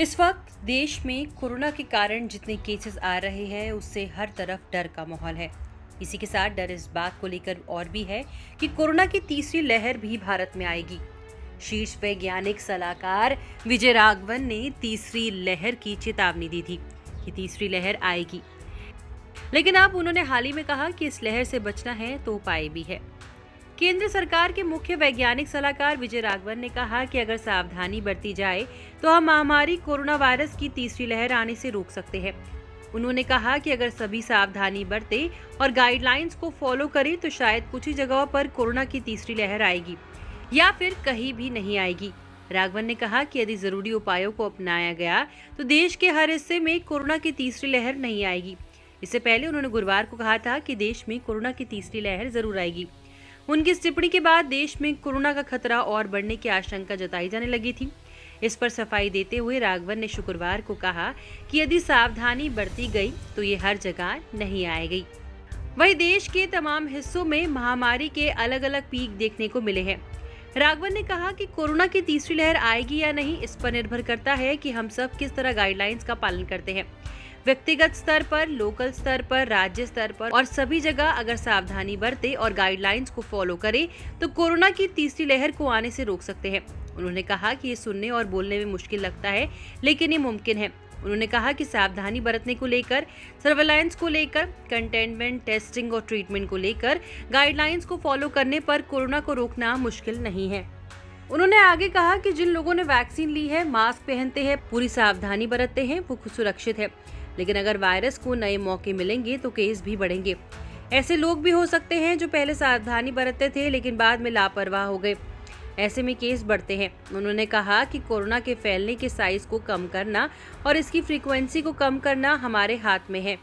इस वक्त देश में कोरोना के कारण जितने केसेस आ रहे हैं उससे हर तरफ डर का माहौल है। इसी के साथ डर इस बात को लेकर और भी है कि कोरोना की तीसरी लहर भी भारत में आएगी। शीर्ष वैज्ञानिक सलाहकार विजय राघवन ने तीसरी लहर की चेतावनी दी थी कि तीसरी लहर आएगी, लेकिन अब उन्होंने हाल ही में कहा कि इस लहर से बचना है तो उपाय भी है। केंद्र सरकार के मुख्य वैज्ञानिक सलाहकार विजय राघवन ने कहा कि अगर सावधानी बरती जाए तो हम महामारी कोरोना वायरस की तीसरी लहर आने से रोक सकते हैं। उन्होंने कहा कि अगर सभी सावधानी बरते और गाइडलाइंस को फॉलो करें तो शायद कुछ ही जगहों पर कोरोना की तीसरी लहर आएगी या फिर कहीं भी नहीं आएगी। राघवन ने कहा कि यदि जरूरी उपायों को अपनाया गया तो देश के हर हिस्से में कोरोना की तीसरी लहर नहीं आएगी। इससे पहले उन्होंने गुरुवार को कहा था कि देश में कोरोना की तीसरी लहर जरूर आएगी। उनकी इस टिप्पणी के बाद देश में कोरोना का खतरा और बढ़ने की आशंका जताई जाने लगी थी। इस पर सफाई देते हुए राघवन ने शुक्रवार को कहा कि यदि सावधानी बरती गई तो ये हर जगह नहीं आएगी। वहीं देश के तमाम हिस्सों में महामारी के अलग अलग पीक देखने को मिले हैं। राघवन ने कहा कि कोरोना की तीसरी लहर आएगी या नहीं इस पर निर्भर करता है कि हम सब किस तरह गाइडलाइंस का पालन करते हैं। व्यक्तिगत स्तर पर, लोकल स्तर पर, राज्य स्तर पर और सभी जगह अगर सावधानी बरते और गाइडलाइंस को फॉलो करें तो कोरोना की तीसरी लहर को आने से रोक सकते हैं। उन्होंने कहा कि ये सुनने और बोलने में मुश्किल लगता है लेकिन ये मुमकिन है। उन्होंने कहा कि सावधानी बरतने को लेकर, सर्वेलांस को लेकर, कंटेनमेंट, टेस्टिंग और ट्रीटमेंट को लेकर गाइडलाइंस को फॉलो करने पर कोरोना को रोकना मुश्किल नहीं है। उन्होंने आगे कहा कि जिन लोगों ने वैक्सीन ली है, मास्क पहनते हैं, पूरी सावधानी बरतते हैं, वो सुरक्षित है। लेकिन अगर वायरस को नए मौके मिलेंगे तो केस भी बढ़ेंगे। ऐसे लोग भी हो सकते हैं जो पहले सावधानी बरतते थे लेकिन बाद में लापरवाह हो गए। ऐसे में केस बढ़ते हैं। उन्होंने कहा कि कोरोना के फैलने के साइज को कम करना और इसकी फ्रीक्वेंसी को कम करना हमारे हाथ में है।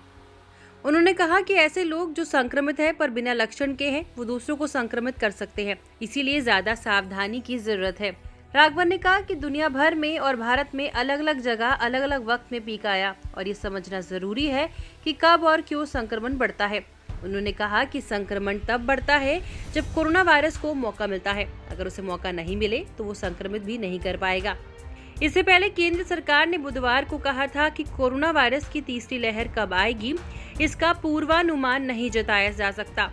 उन्होंने कहा कि ऐसे लोग जो संक्रमित हैं पर बिना लक्षण के हैं वो दूसरों को संक्रमित कर सकते हैं, इसीलिए ज्यादा सावधानी की जरूरत है। राघवन ने कहा कि दुनिया भर में और भारत में अलग अलग जगह अलग अलग वक्त में पीक आया और ये समझना जरूरी है कि कब और क्यों संक्रमण बढ़ता है। उन्होंने कहा कि संक्रमण तब बढ़ता है जब कोरोना वायरस को मौका मिलता है। अगर उसे मौका नहीं मिले तो वो संक्रमित भी नहीं कर पाएगा। इससे पहले केंद्र सरकार ने बुधवार को कहा था कि कोरोना वायरस की तीसरी लहर कब आएगी इसका पूर्वानुमान नहीं जताया जा सकता।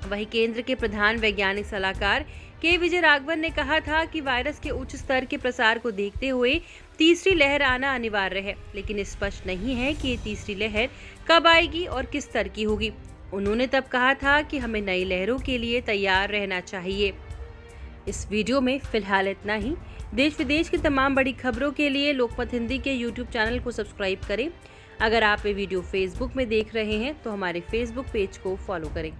वहीं केंद्र के प्रधान वैज्ञानिक सलाहकार के विजय राघवन ने कहा था कि वायरस के उच्च स्तर के प्रसार को देखते हुए तीसरी लहर आना अनिवार्य है, लेकिन स्पष्ट नहीं है कि ये तीसरी लहर कब आएगी और किस स्तर की होगी। उन्होंने तब कहा था कि हमें नई लहरों के लिए तैयार रहना चाहिए। इस वीडियो में फिलहाल इतना ही। देश विदेश की तमाम बड़ी खबरों के लिए लोकमत हिंदी के यूट्यूब चैनल को सब्सक्राइब करें। अगर आप ये वीडियो फेसबुक में देख रहे हैं तो हमारे फेसबुक पेज को फॉलो करें।